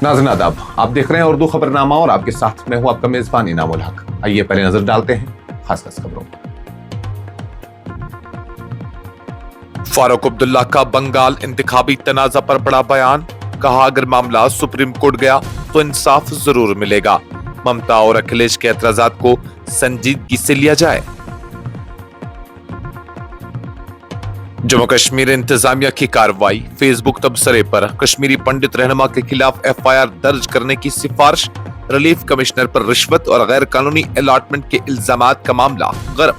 नाज़रीन आदाब, आप देख रहे हैं उर्दू खबरनामा और आपके साथ मैं हूं आपका मेजबान इनामुल हक। आइए पहले नजर डालते हैं खास खबरों पर। फारूक अब्दुल्ला का बंगाल इंतखाबी तनाज़ा पर बड़ा बयान, कहा अगर मामला सुप्रीम कोर्ट गया तो इंसाफ जरूर मिलेगा। ममता और अखिलेश के एतराजात को संजीदगी से लिया जाए। जम्मू कश्मीर इंतजामिया की कार्रवाई, फेसबुक तबसरे पर कश्मीरी पंडित रहनुमा के खिलाफ एफआईआर दर्ज करने की सिफारिश, रिलीफ कमिश्नर पर रिश्वत और गैर कानूनी अलॉटमेंट के इल्जामात का मामला गर्म।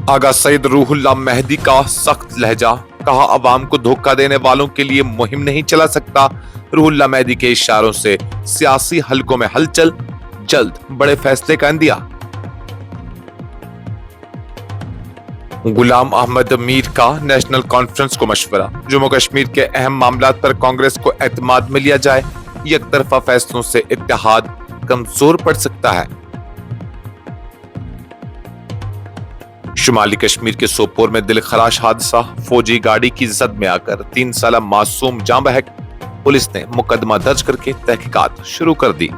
आगा सईद रूहुल्लाह मेहदी का सख्त लहजा, कहा अवाम को धोखा देने वालों के लिए मुहिम नहीं चला सकता। रूहुल्लाह मेहदी के इशारों से सियासी हलकों में हलचल, जल्द बड़े फैसले का इंदिया। गुलाम अहमद मीर का नेशनल कॉन्फ्रेंस को मशवरा, जम्मू कश्मीर के अहम मामलात पर कांग्रेस को एतमाद में लिया जाए। एक तरफा फैसलों से इत्तेहाद कमजोर पड़ सकता है। शुमाली कश्मीर के सोपोर में दिल खराश हादसा, फौजी गाड़ी की जद में आकर 3 साला मासूम जान बहक। पुलिस ने मुकदमा दर्ज करके तहकीकात शुरू कर दी।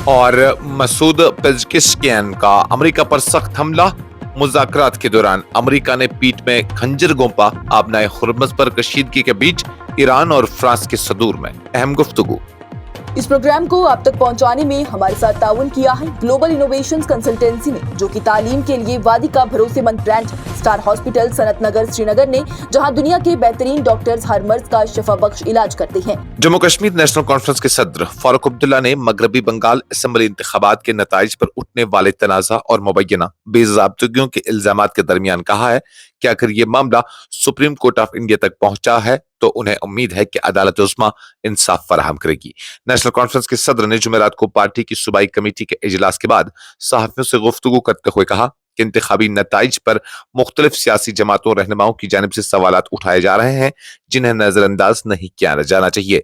और मसूद पेज़ेश्कियान का अमेरिका पर सख्त हमला, मुज़ाकरात के दौरान अमेरिका ने पीठ में खंजर गोंपा। आबनाए हुर्मुज़ पर कशीदगी के बीच ईरान और फ्रांस के सदूर में अहम गुफ्तगू। इस प्रोग्राम को आप तक पहुंचाने में हमारे साथ ताउन किया है ग्लोबल इनोवेशंस कंसल्टेंसी ने, जो कि तालीम के लिए वादी का भरोसेमंद ब्रांड स्टार हॉस्पिटल सनत नगर श्रीनगर ने, जहां दुनिया के बेहतरीन डॉक्टर्स हर मर्ज का शफा बख्श इलाज करते हैं। जम्मू कश्मीर नेशनल कॉन्फ्रेंस के सदर फारूक अब्दुल्ला ने मगरबी बंगाल असेंबली इंतखाबात के नताइज पर उठने वाले तनाज़ा और मुबैना बेज़ाब्तगियों के इल्जामात के दरमियान कहा है कि अगर ये मामला सुप्रीम कोर्ट ऑफ इंडिया तक पहुंचा है तो उन्हें उम्मीद है कि अदालत उस्मा इंसाफ फराहम करेगी। नेशनल कॉन्फ्रेंस के सदर ने जुमेरात को पार्टी की सूबाई कमेटी के इजलास के बाद सहाफियों से गुफ्तगू करते हुए कहा कि इंतखाबी नताइज पर मुख्तलिफ सियासी जमातों रहनुमाओं की जानिब से सवालात उठाए जा रहे हैं, जिन्हें नजरअंदाज नहीं किया जाना चाहिए।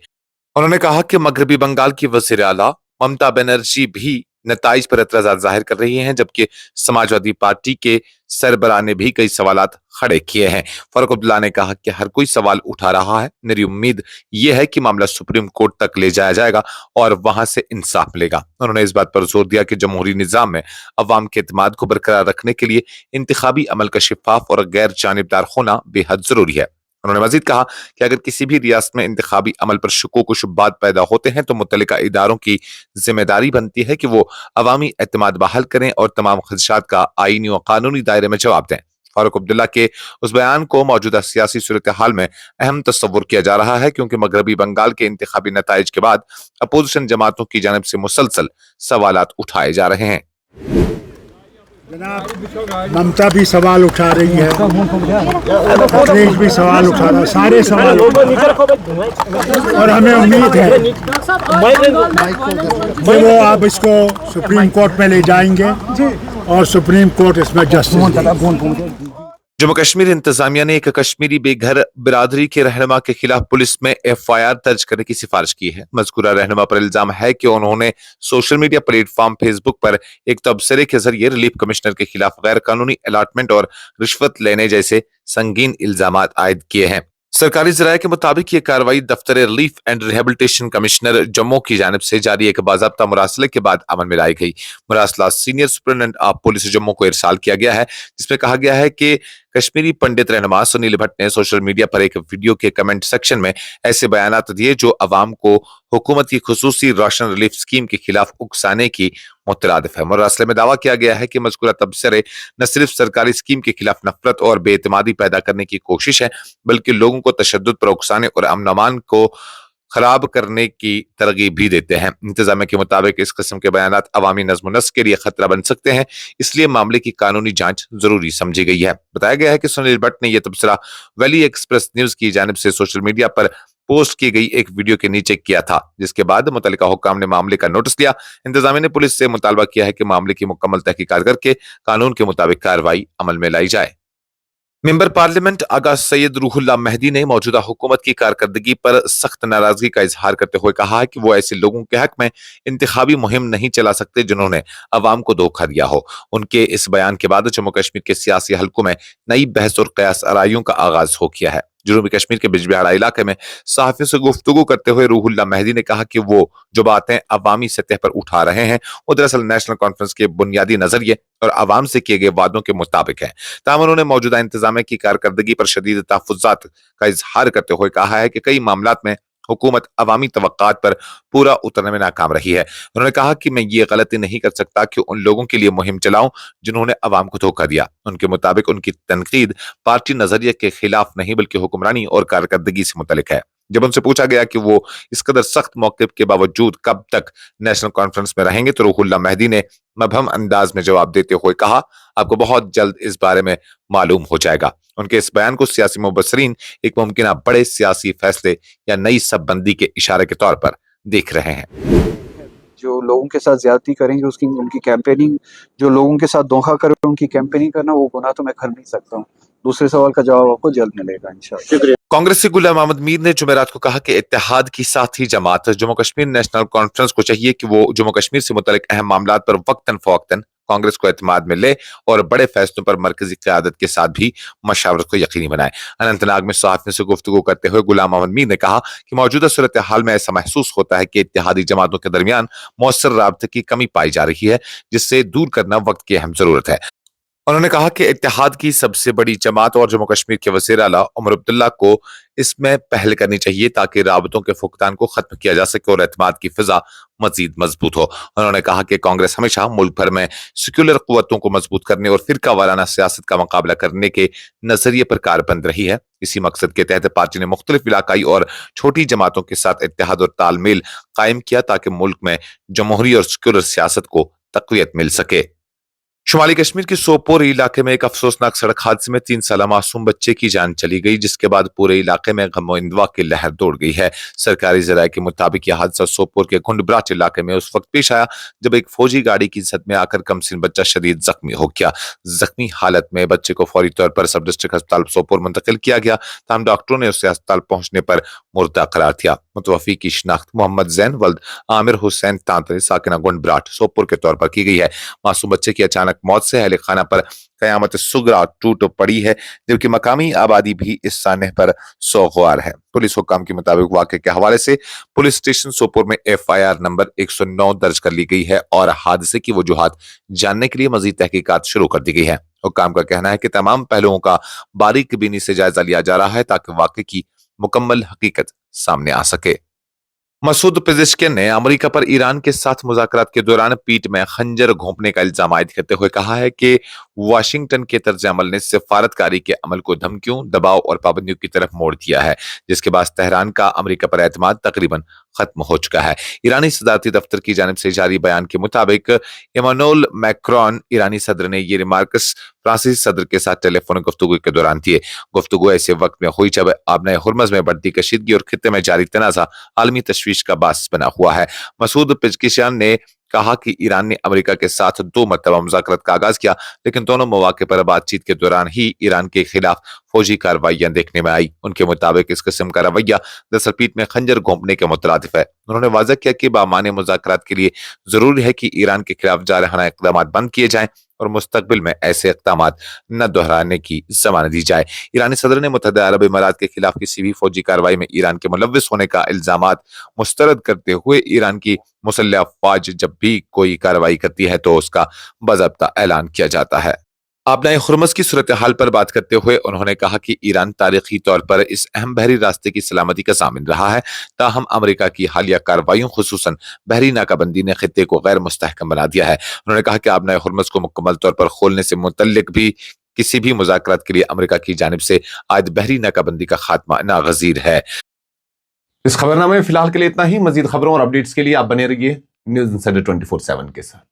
उन्होंने कहा कि मगरबी बंगाल की वज़ीर आला ममता बनर्जी भी नताइज पर एतराज़ात जाहिर कर रही हैं, जबकि समाजवादी पार्टी के सरबराह ने भी कई सवालात खड़े किए हैं। फारूक अब्दुल्ला ने कहा कि हर कोई सवाल उठा रहा है, मेरी उम्मीद यह है कि मामला सुप्रीम कोर्ट तक ले जाया जाएगा और वहां से इंसाफ मिलेगा। उन्होंने इस बात पर जोर दिया कि जमहूरी निजाम में अवाम के एतमाद को बरकरार रखने के लिए इंतखाबी अमल का शिफाफ और गैर जानिबदार होना बेहद जरूरी है। उन्होंने मजीद कहा कि अगर किसी भी रियासत में इंतखाबी अमल पर शुकूक व शुब्बात पैदा होते हैं तो मुतल्लिका इदारों की जिम्मेदारी बनती है कि वो अवामी एतमाद बहाल करें और तमाम खदशात का आईनी और कानूनी दायरे में जवाब दें। फारूक अब्दुल्ला के उस बयान को मौजूदा सियासी सूरत हाल में अहम तस्वुर किया जा रहा है, क्योंकि मगरबी बंगाल के इंतखाबी नताइज के बाद अपोजिशन जमातों की जानिब से मुसलसल सवालात उठाए जा रहे हैं। जनाब ममता भी सवाल उठा रही है, अखिलेश भी सवाल उठा रहा है, सारे सवाल और हमें उम्मीद है कि वो आप इसको सुप्रीम कोर्ट में ले जाएंगे और सुप्रीम कोर्ट इसमें जस्टिस। जम्मू कश्मीर इंतजामिया ने एक कश्मीरी बेघर बिरादरी के रहनुमा के खिलाफ पुलिस में एफआईआर दर्ज करने की सिफारिश की है। मज़कूरा रहनुमा पर इल्जाम है कि उन्होंने सोशल मीडिया प्लेटफॉर्म फेसबुक पर एक तबसरे के जरिए रिलीफ कमिश्नर के खिलाफ गैर कानूनी अलॉटमेंट और रिश्वत लेने जैसे संगीन इल्जामात आयद किए हैं। सरकारी ज़राए के मुताबिक ये कार्रवाई दफ्तर relief and rehabilitation commissioner Jammu की जानिब से जारी एक बाज़ाब्ता मुरासले के बाद अमल में लाई गई। मुरासला senior superintendent of police Jammu को इरसाल किया गया है, जिसमें कहा गया है कि कश्मीरी पंडित रहनुमा सुनील भट्ट ने सोशल मीडिया पर एक वीडियो के कमेंट सेक्शन में ऐसे बयानात दिए जो अवाम को हुकूमत की खुसूसी राशन रिलीफ स्कीम के खिलाफ उकसाने की मुतरादिफ है। मुरासले में दावा किया गया है कि मज़कूरा तबसरे न सिर्फ सरकारी स्कीम के खिलाफ नफरत और बेएतमादी पैदा करने की कोशिश है, बल्कि लोगों को तशद्दुद पर उकसाने और अमन अमान को खराब करने की तरगीब भी देते हैं। इंतजामिया के मुताबिक इस किस्म के बयानात अवामी नज़्म व नस्क के लिए खतरा बन सकते हैं, इसलिए मामले की कानूनी जांच जरूरी समझी गई है। बताया गया है कि सुनील भट्ट ने यह तबसरा वैली एक्सप्रेस न्यूज की जानिब से सोशल मीडिया पर पोस्ट की गई एक वीडियो के नीचे किया था, जिसके बाद मुतल्लिका हुक्काम ने मामले का नोटिस लिया। इंतजामिया ने पुलिस से मुतालबा किया है कि मामले की मुकम्मल तहकीकात करके कानून के मुताबिक कार्रवाई अमल में लाई जाए। मेंबर पार्लियामेंट आगा सैयद रूहुल्लाह मेहदी ने मौजूदा हुकूमत की कारकर्दगी पर सख्त नाराजगी का इजहार करते हुए कहा है कि वो ऐसे लोगों के हक में इंतखाबी मुहिम नहीं चला सकते जिन्होंने अवाम को धोखा दिया हो। उनके इस बयान के बाद जम्मू कश्मीर के सियासी हलकों में नई बहस और कयास आराइयों का आगाज हो गया है। जनूबी कश्मीर के बिजबिहाड़ा इलाके में सहाफियों से गुफ्तगू करते हुए रूहुल्लाह मेहदी ने कहा कि वो जो बातें अवामी सतह पर उठा रहे हैं वो दरअसल नेशनल कॉन्फ्रेंस के बुनियादी नजरिए और आवाम से किए गए वादों के मुताबिक है। ताहम उन्होंने मौजूदा इंतजामिया की कारकर्दगी पर शदीद तहफ़्फ़ुज़ात का इजहार करते हुए कहा है कि कई मामलात में हुकूमत अवामी तवक्कात पर पूरा उतरने में नाकाम रही है। उन्होंने कहा कि मैं ये गलती नहीं कर सकता कि उन लोगों के लिए मुहिम चलाऊं जिन्होंने अवाम को धोखा दिया। उनके मुताबिक उनकी तनकीद पार्टी नजरिए के खिलाफ नहीं बल्कि हुक्मरानी और कारकर्दगी से मुतल्लिक है। जब उनसे पूछा गया कि वो इस कदर सख्त मौक़िफ़ के बावजूद कब तक नेशनल कॉन्फ्रेंस में रहेंगे तो रूहुल्लाह मेहदी ने मबहम अंदाज में जवाब देते हुए कहा, आपको बहुत जल्द इस बारे में मालूम हो जाएगा। उनके इस बयान को सियासी मुबस्सरीन एक मुमकिन बड़े सियासी फैसले या नई सबबंदी के इशारे के तौर पर देख रहे हैं। जो लोगों के साथ ज्यादती करेंगे उसकी उनकी कैंपेनिंग, जो लोगों के साथ धोखा करें उनकी कैंपेनिंग करना, वो गुनाह तो मैं कर नहीं सकता हूँ। दूसरे सवाल का जवाब आपको जल्द मिलेगा इंशाअल्लाह। कांग्रेसी गुलाम मोहम्मद मीर ने जुमेरात को कहा कि इत्तेहाद की साथ ही जमात जम्मू कश्मीर नेशनल कॉन्फ्रेंस को चाहिए कि वो जम्मू कश्मीर से मुतल्लिक अहम मामलात पर वक्तन फवक्तन कांग्रेस को एतमाद में ले और बड़े फैसलों पर मरकजी क़यादत के साथ भी मशावरत को यकीनी बनाए। अनंतनाग में सहाफ़ियों से गुफ्तगू करते हुए गुलाम मोहम्मद मीर ने कहा कि मौजूदा सूरत हाल में ऐसा महसूस होता है कि इत्तेहादी जमातों के दरमियान मौसर राबते की कमी पाई जा रही है, जिससे दूर करना वक्त की अहम जरूरत है। उन्होंने कहा कि इत्तेहाद की सबसे बड़ी जमात और जम्मू कश्मीर के वज़ीर आला उमर अब्दुल्ला को इसमें पहल करनी चाहिए ताकि राबतों के फुकदान को खत्म किया जा सके और एतमाद की फिजा मजीद मजबूत हो। उन्होंने कहा कि कांग्रेस हमेशा मुल्क भर में सेक्युलर कुव्वतों को मजबूत करने और फिरका वाराना सियासत का मुकाबला करने के नजरिए पर कारबंद रही है। इसी मकसद के तहत पार्टी ने मुख्तलिफ इलाकाई और छोटी जमातों के साथ इत्तेहाद और तालमेल कायम किया ताकि मुल्क में जमहूरी और सेक्युलर सियासत को तक़वियत मिल सके। शुमाली कश्मीर के सोपोर इलाके में एक अफसोसनाक सड़क हादसे में 3 साला मासूम बच्चे की जान चली गई, जिसके बाद पूरे इलाके में गम और इंदवा की लहर दौड़ गई है। सरकारी ज़राए के मुताबिक यह हादसा सोपोर के गुंडब्राच इलाके में उस वक्त पेश आया जब एक फौजी गाड़ी की जद में आकर कमसिन बच्चा शदीद जख्मी हो गया। जख्मी हालत में बच्चे को फौरी तौर पर सब डिस्ट्रिक्ट अस्पताल सोपोर मुंतकिल किया गया, तमाम डॉक्टरों ने उसे अस्पताल पहुंचने पर मुर्दा करार दिया। मुतवफ़ी की शिनाख्त मोहम्मद जैन वल्द आमिर हुसैन तांतरे साकिना गुंडब्राट सोपोर के तौर पर की गई है। मासूम बच्चे की अचानक मौत से अहले खाना पर कयामत सुगरा टूट पड़ी है, जबकि मकामी आबादी भी इस सानह पर सोगवार है। पुलिस हुक्काम के मुताबिक वाक़े के हवाले से पुलिस स्टेशन सोपोर में FIR नंबर 109 दर्ज कर ली गई है और हादसे की वजूहात जानने के लिए मजीद तहकीकात शुरू कर दी गई है। हुक्काम का कहना है कि तमाम पहलुओं का बारीकबीनी से जायजा लिया जा रहा है ताकि वाक़े की मुकम्मल हकीकत सामने आ सके। मसूद पेज़ेश्किन ने अमेरिका पर ईरान के साथ मुज़ाकरात के दौरान पीठ में खंजर घोंपने का इल्जाम आयद करते हुए कहा है कि वाशिंगटन के तर्ज अमल ने सिफारतकारी के अमल को धमकियों, दबाव और पाबंदियों की तरफ मोड़ दिया है, जिसके बाद तेहरान का अमेरिका पर एतमाद तकरीबन खत्म हो चुका है। ईरानी सदारती दफ्तर की जानिब से जारी बयान के मुताबिक इमानुएल मैक्रोन ईरानी सदर ने ये रिमार्क्स फ्रांसीसी सदर के साथ टेलीफोनिक गुफ्तगू के दौरान दिए। गुफ्तगू ऐसे वक्त में हुई जब आबनाए हुर्मज़ में बढ़ती कशीदगी और खित्ते में जारी तनाज़ा आलमी तशवीश का बास बना हुआ है। मसूद पेज़ेश्किन ने कहा कि ईरान ने अमेरिका के साथ 2 मरतबा मुज़ाकरात का आगाज किया, लेकिन दोनों मौके पर बातचीत के दौरान ही ईरान के खिलाफ फौजी कार्रवाइयां देखने में आई। उनके मुताबिक इस किस्म का रवैया दरअसल पीठ में खंजर घोंपने के मुतरादिफ है। उन्होंने वाज़ह किया कि बामाने मुज़ाकरात के लिए जरूरी है कि ईरान के खिलाफ जारहाना इक़दाम बंद किए जाएं और मुस्तकबिल में ऐसे इक़दाम न दोहराने की ज़मानत दी जाए। ईरानी सदर ने मुत्तहिदा अरब इमारात के खिलाफ किसी भी फौजी कार्रवाई में ईरान के मुलव्विस होने का इल्जामात मुस्तरद करते हुए ईरान की मुसल्लह अफ़वाज जब भी कोई कार्रवाई करती है तो उसका बाज़ाब्ता ऐलान किया जाता है। आबनाए हुर्मज़ की सूरत हाल पर बात करते हुए उन्होंने कहा कि ईरान तारीखी तौर पर इस अहम बहरी रास्ते की सलामती का ज़ामिन रहा है, ताहम अमेरिका की हालिया कार्रवाइयों खुसूसन बहरी नाकाबंदी ने खित्ते को गैर मुस्तहकम बना दिया है। उन्होंने कहा कि आबनाए हुर्मज़ को मुकम्मल तौर पर खोलने से मुतल्लिक भी किसी भी मुज़ाकरात के लिए अमेरिका की जानिब से आयद बहरी नाकाबंदी का खात्मा नागज़ीर है। इस खबरनामे में फिलहाल के लिए इतना ही। मजीद खबरों और अपडेट्स के लिए आप बने रहिए न्यूज़ इंसाइडर 24/7 के साथ।